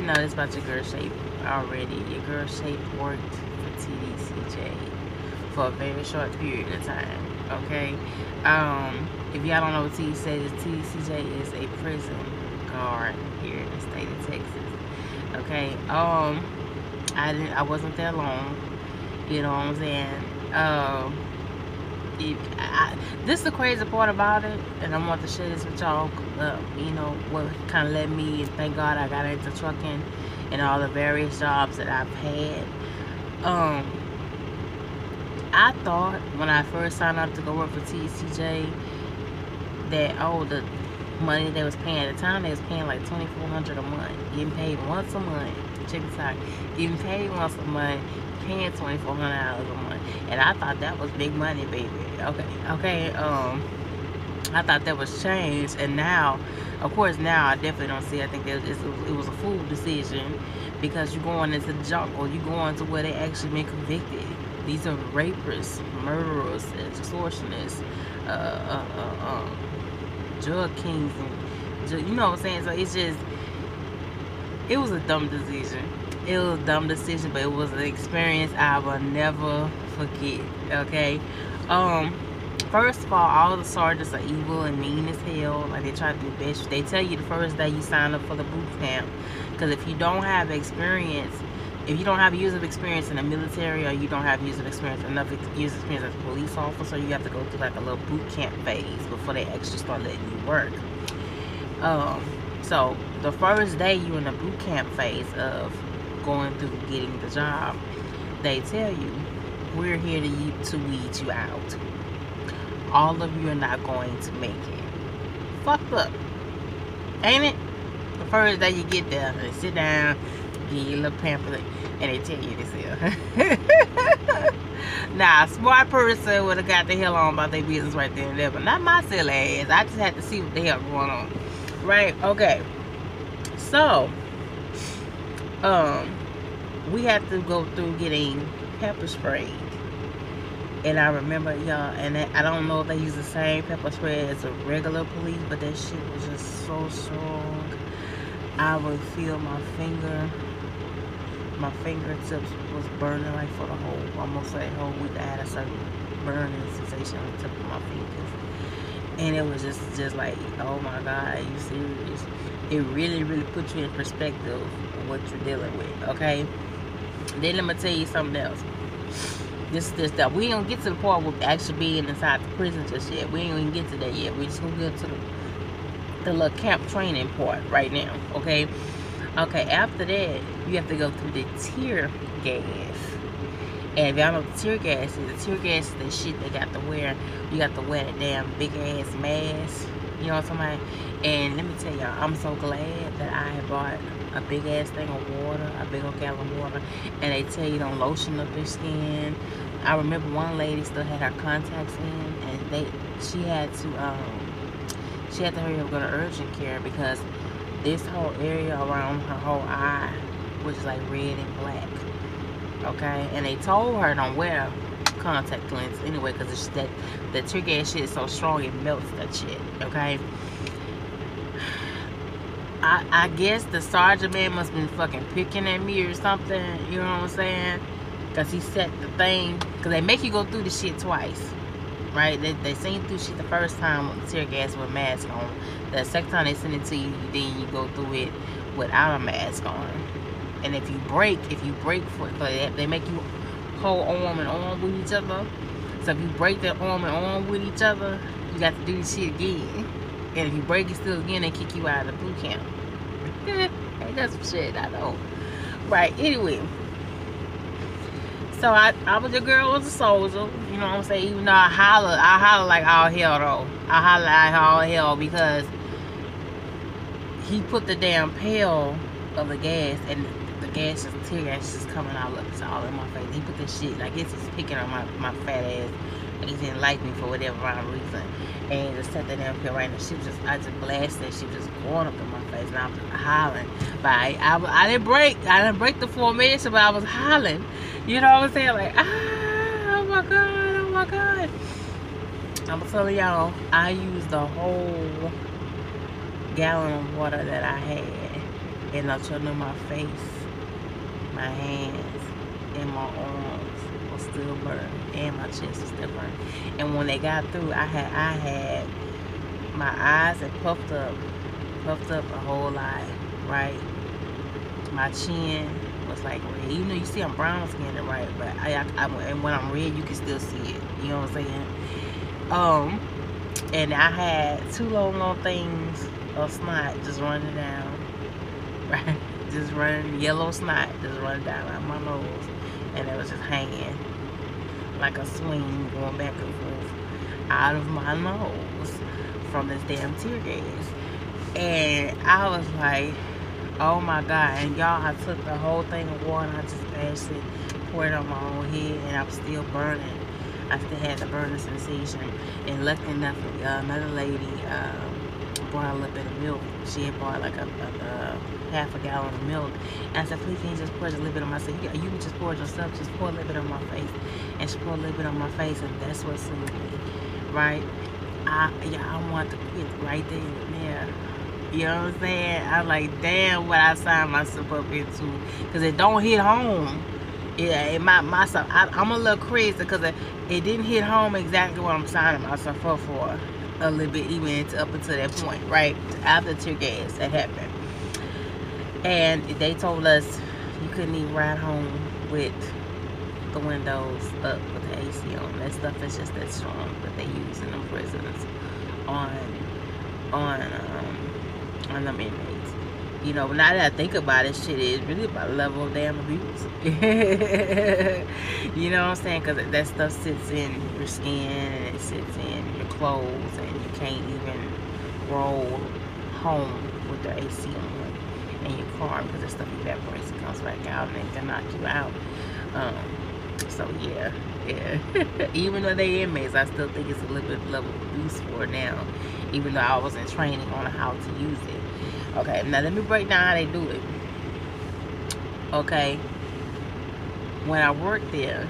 know this about your girl Shape already. Your girl Shape worked for TDCJ for a very short period of time. Okay. If y'all don't know what TDCJ is a prison guard here in the state of Texas. Okay. I wasn't there long. You know what I'm saying? This is the crazy part about it, and I want to share this with y'all. You know what kind of led me, and thank God I got into trucking and all the various jobs that I've had. I thought when I first signed up to go work for TCJ that the money they was paying at the time, they was paying like $2,400 a month, getting paid once a month. Check this out, getting paid once a month, paying $2,400 a month, and I thought that was big money, baby. Okay. I thought that was change, and now, of course, now I definitely don't see. I think that it was a fool decision, because you're going into the jungle, you're going to where they actually been convicted. These are rapists, murderers, extortionists, drug kings, and you know what I'm saying. So it's just, it was a dumb decision. It was a dumb decision, but it was an experience I will never forget. Okay. First of all the sergeants are evil and mean as hell. Like, they try to do best. They tell you the first day you sign up for the boot camp, because if you don't have experience, if you don't have years of experience in the military, or you don't have years of experience, enough years of experience as a police officer, you have to go through like a little boot camp phase before they actually start letting you work. So the first day you're in the boot camp phase of going through getting the job, they tell you, we're here to weed you out. All of you are not going to make it. Fucked up, ain't it? The first day you get there, they sit down, give you a little pamphlet, and they tell you this here. Now, a smart person would have got the hell on about their business right there and there, but not my silly ass. I just had to see what the hell going on. Right? Okay. So, we had to go through getting pepper sprayed. And I remember, y'all, and I don't know if they use the same pepper spray as a regular police, but that shit was just so strong. I would feel my fingertips was burning like for the whole, almost like whole week. I had a certain burning sensation on the tip of my fingers. And it was just like, oh my God, are you serious? It really, really puts you in perspective of what you're dealing with, okay? Then let me tell you something else. This stuff. We don't get to the part with actually being inside the prison just yet. We ain't even get to that yet. We just gonna get to the little camp training part right now. Okay. Okay. After that, you have to go through the tear gas. And if y'all know what the tear gas is the shit they got to wear. You got to wear that damn big ass mask. You know what I'm talking about? And let me tell y'all, I'm so glad that I bought a big ass thing of water, a big old gallon of water, and they tell you don't lotion up your skin. I remember one lady still had her contacts in, and she had to hurry up and go to urgent care, because this whole area around her whole eye was like red and black. Okay, and they told her don't wear contact lenses anyway, because the tear gas shit is so strong it melts that shit. Okay. I guess the sergeant man must have been fucking picking at me or something, you know what I'm saying? Because he set the thing, because they make you go through the shit twice, right? They send you through shit the first time with the tear gas with a mask on. The second time they send it to you, then you go through it without a mask on. And if you break for it, they make you hold arm and arm with each other. So if you break that arm and arm with each other, you got to do this shit again. And if you break it still again, they kick you out of the boot camp. Hey, that's some shit, I know. Right, anyway. So I was a girl, was a soldier. You know what I'm saying? Even though I holler like all hell though. I holler like all hell, because he put the damn pail of the gas, and the gas is tear gas just coming all up. It's all in my face. He put this shit, I guess he's picking on my fat ass. He didn't like me for whatever wrong reason, and just set that damn pill right now. I just blasted. She was just going up in my face, and I was just hollering. But I didn't break the formation, but I was hollering. You know what I'm saying? Like, oh my God, oh my God. I'm telling y'all, I used the whole gallon of water that I had And I told them my face, my hands, and my arms was still burning, and my chest was still burning. And when they got through, I had my eyes had puffed up a whole lot, right? My chin was like red. You know, you see I'm brown skinned, right? But and when I'm red, you can still see it. You know what I'm saying? And I had two long things of snot just running down, right? Just running, yellow snot just running down out my nose, and it was just hanging like a swing going back and forth out of my nose from this damn tear gas. And I was like, oh my God. And y'all, I took the whole thing of water and I just passed it, poured it on my own head, and I was still burning. I still had the burning sensation. And luckily enough, another lady brought a little bit of milk. She had bought like a half a gallon of milk. And I said, please, can you just pour a little bit on my face? You can just pour it yourself. Just pour a little bit on my face. And she poured a little bit on my face, and that's what soothed me, right? I want to quit right there and there. You know what I'm saying? I'm like, damn, what I signed myself up into, because it don't hit home. I'm a little crazy because it didn't hit home exactly what I'm signing myself up for. A little bit, even up until that point, right? After tear gas that happened, and they told us you couldn't even ride home with the windows up with the AC on. That stuff is just that strong that they use in them prisons on them inmates. You know, now that I think about it, shit is really about a level of damn abuse. You know what I'm saying? Because that stuff sits in your skin and it sits in your clothes, and you can't even roll home with the AC on in your car because that stuff evaporates and comes back out and it can knock you out. So yeah. Even though they inmates, I still think it's a little bit level of abuse for it now, even though I was in training on how to use it. Okay, now let me break down how they do it. Okay, when I worked there,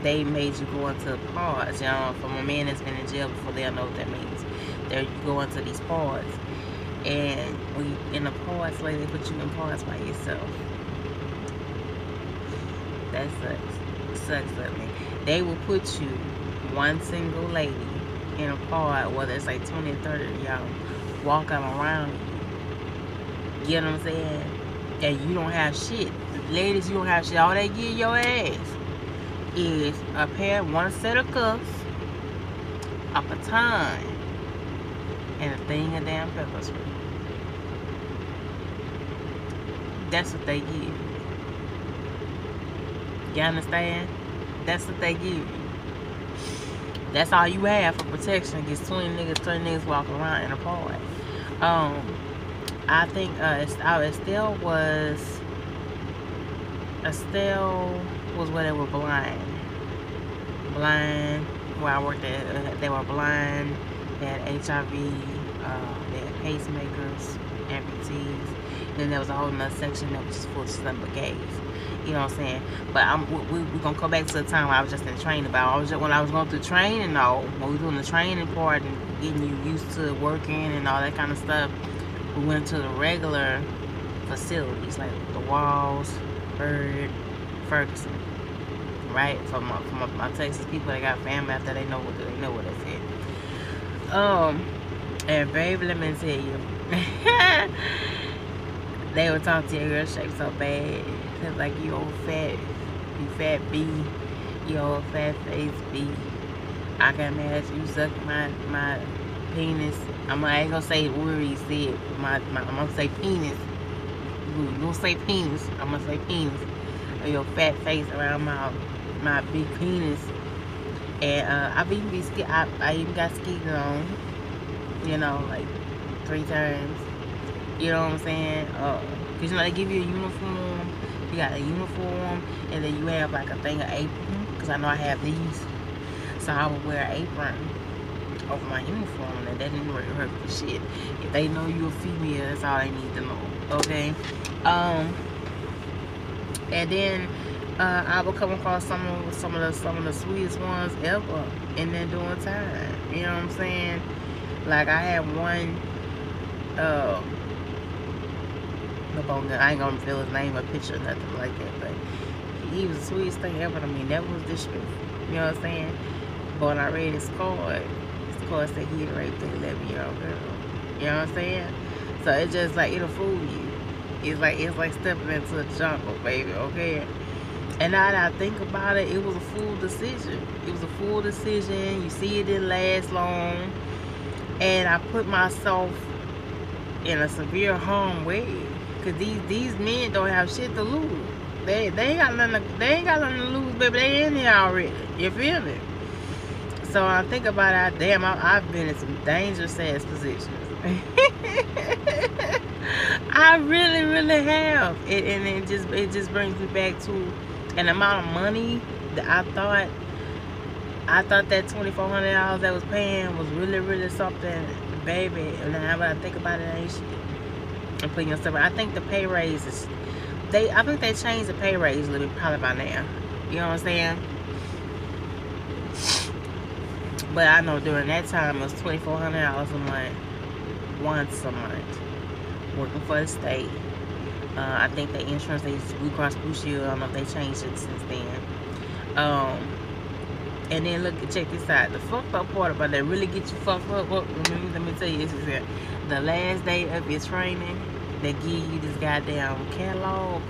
they made you go into pods. You know, from a man that's been in jail before, they'll know what that means. You go into these pods, and when you in the pods, like they put you in pods by yourself. That sucks at me. They will put you, one single lady, in a pod, whether it's like 20 or 30 of y'all walking around you. You know what I'm saying? And you don't have shit. Ladies, you don't have shit. All they give your ass is one set of cuffs, a baton, and a thing of damn pepper spray. That's what they give you. You understand? That's what they give you. That's all you have for protection against 20 niggas, 30 niggas walking around in a pod. I think Estelle was where they were blind. Where I worked at, they were blind. They had HIV. They had pacemakers, amputees. Then there was a whole nother section that was just full of slumber gays. You know what I'm saying? But we're going to go back to the time where I was just in training. When I was going through training, though, when we were doing the training part and getting you used to working and all that kind of stuff, we went to the regular facilities like the Walls, Bird, Ferguson, right? For my Texas people that got family out there, they know what they said. And baby, let me tell you, they would talk to your girl shape so bad. It's like you fat B, you old fat face B. I can imagine you sucking my penis. I ain't gonna say the word he said. I'm gonna say penis. You don't say penis. I'm gonna say penis. Or your fat face around my big penis. And I even got skeeted on. You know, like 3 times. You know what I'm saying? Cause you know they give you a uniform. You got a uniform, and then you have like a thing of apron. Cause I know I have these, so I would wear an apron over my uniform, and that didn't really hurt for shit. If they know you're a female, that's all they need to know. Okay. And then I would come across some of the sweetest ones ever in there doing time. You know what I'm saying? Like I had one. I ain't gonna reveal his name or picture or nothing like that, but he was the sweetest thing ever to me. Never was disrespectful. You know what I'm saying? But when I read his card said he had raped the 11-year-old girl. You know what I'm saying? So it's just like, it'll fool you. It's like stepping into a jungle, baby, okay? And now that I think about it, it was a fool decision. It was a fool decision. You see, it didn't last long. And I put myself in a severe harm way. Because these men don't have shit to lose. They ain't got nothing to lose, baby. They in here already. You feel me? So I think about it, damn, I've been in some dangerous ass positions. I really, really have. And it just brings me back to an amount of money that I thought that $2,400 that was paying was really, really something, baby. And now when I think about it, ain't shit. I'm putting yourself. I think the pay raises. I think they changed the pay raise a little bit probably by now. You know what I'm saying? But I know during that time it was $2,400 a month, once a month, working for the state. I think the insurance, they used Blue Cross Blue Shield. I don't know if they changed it since then. And then check this out. The fucked up part about that really get you fucked up. Let me tell you this is it. The last day of your training, they give you this goddamn catalog.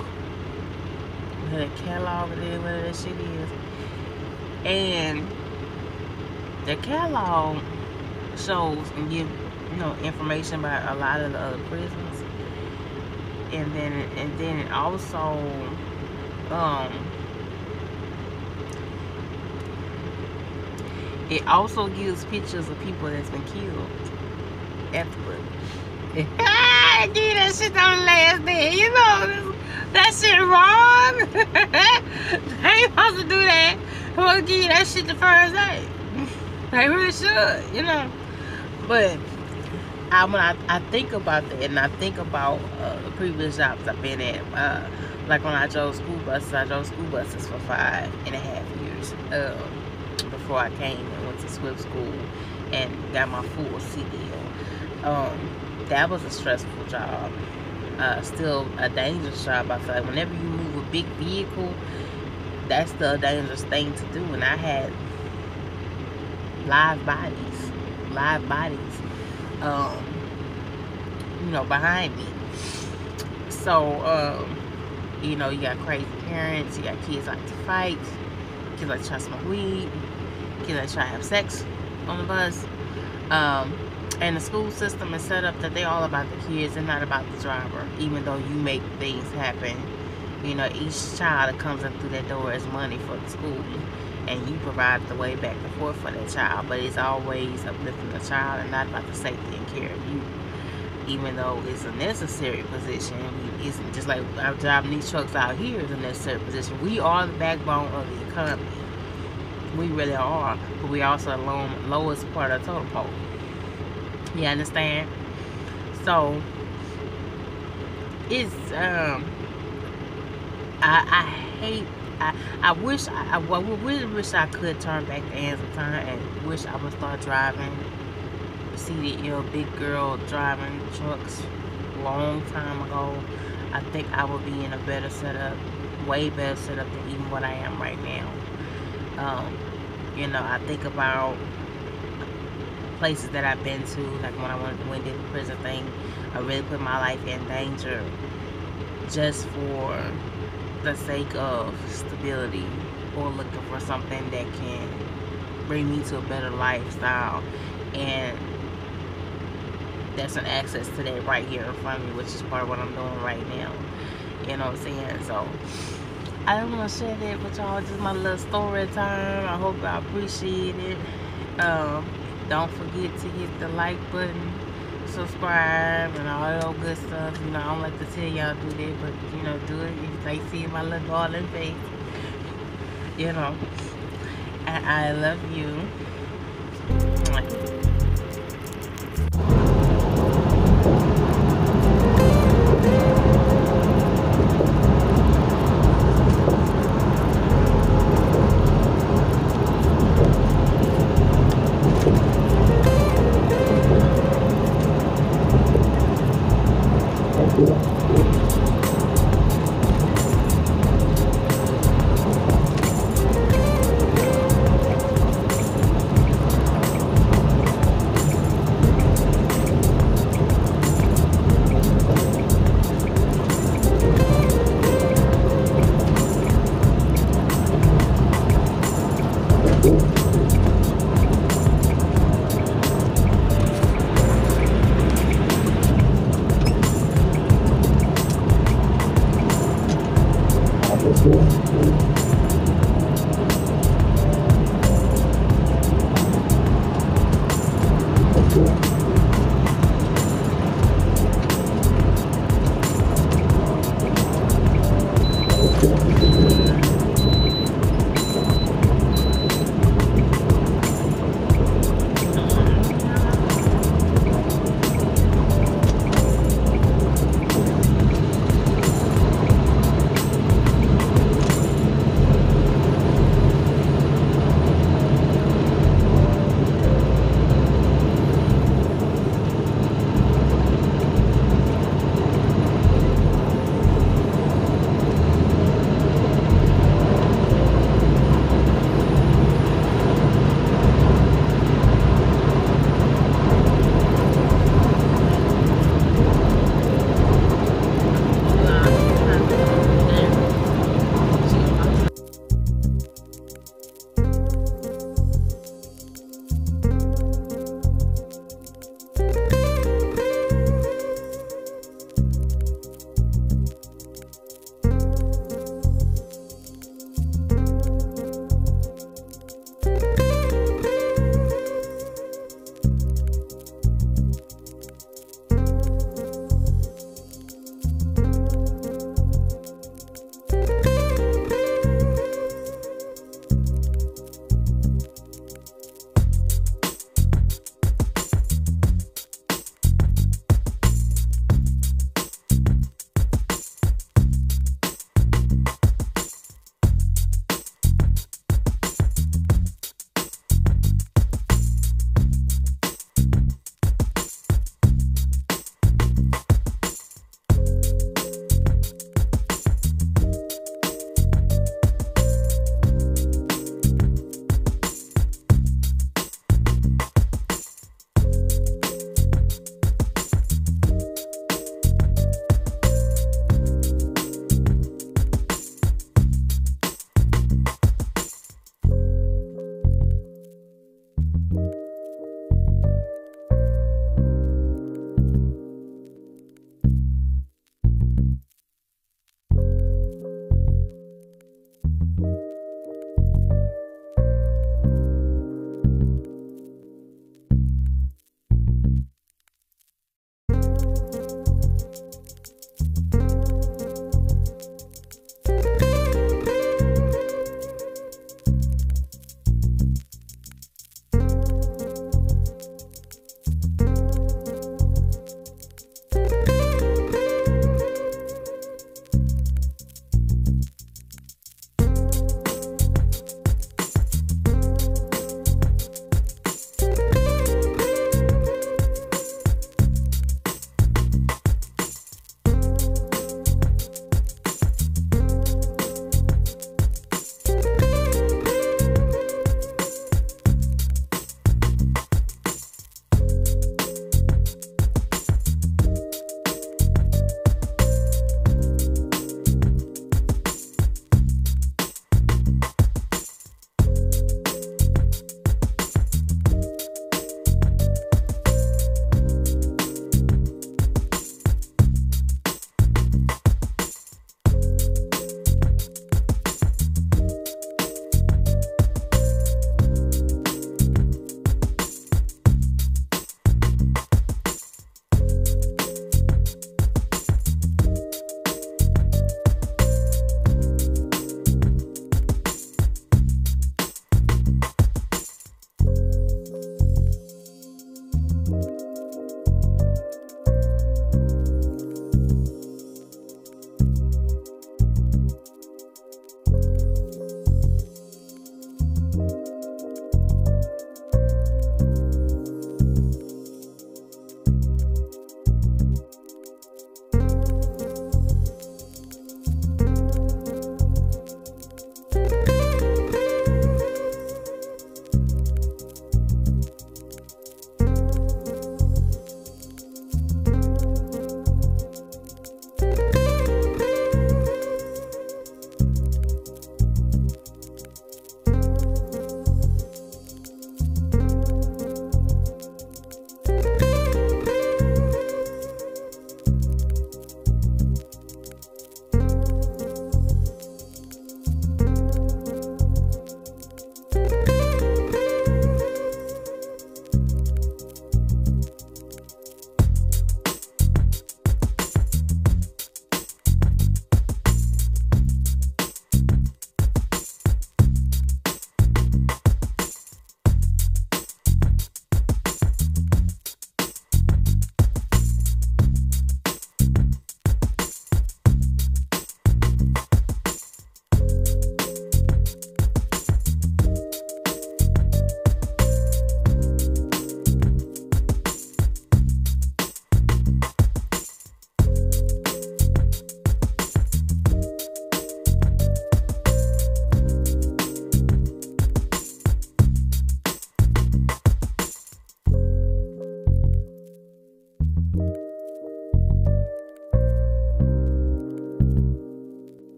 The catalog, whatever that shit is. And the catalog shows and give information about a lot of the other prisons. And then it also gives pictures of people that's been killed afterward. I did that shit on the last day. You know that shit wrong. They ain't supposed to do that. Who will give you that shit the first day? They really should, you know. But when I think about that, and I think about the previous jobs I've been at, like when I drove school buses for 5.5 years before I came and went to Swift School and got my full CDL. That was a stressful job. Still a dangerous job. I feel like whenever you move a big vehicle, that's the dangerous thing to do. And I had live bodies, behind me. So, you got crazy parents, you got kids like to fight, kids like to try to smoke weed, kids like to try to have sex on the bus. And the school system is set up that they're all about the kids and not about the driver, even though you make things happen. Each child that comes in through that door is money for the school, and you provide the way back and forth for that child, but it's always uplifting the child and not about the safety and care of you. Even though it's a necessary position, it's just like our driving these trucks out here is a necessary position. We are the backbone of the economy. We really are, but we also the lowest part of the totem pole. You understand? So it's I really wish I could turn back the hands of time and wish I would start driving CDL, big girl driving trucks long time ago. I think I would be in a better setup, way better setup than even what I am right now. I think about places that I've been to, like when I went to the prison thing. I really put my life in danger just for the sake of stability or looking for something that can bring me to a better lifestyle. And that's an access to that right here in front of me, which is part of what I'm doing right now. You know what I'm saying? So I don't want to share that with y'all, just my little story time. I hope y'all appreciate it. Don't forget to hit the like button, subscribe, and all that good stuff. I don't like to tell y'all do that, but do it if you like seeing my little darling face. And I love you. Yeah.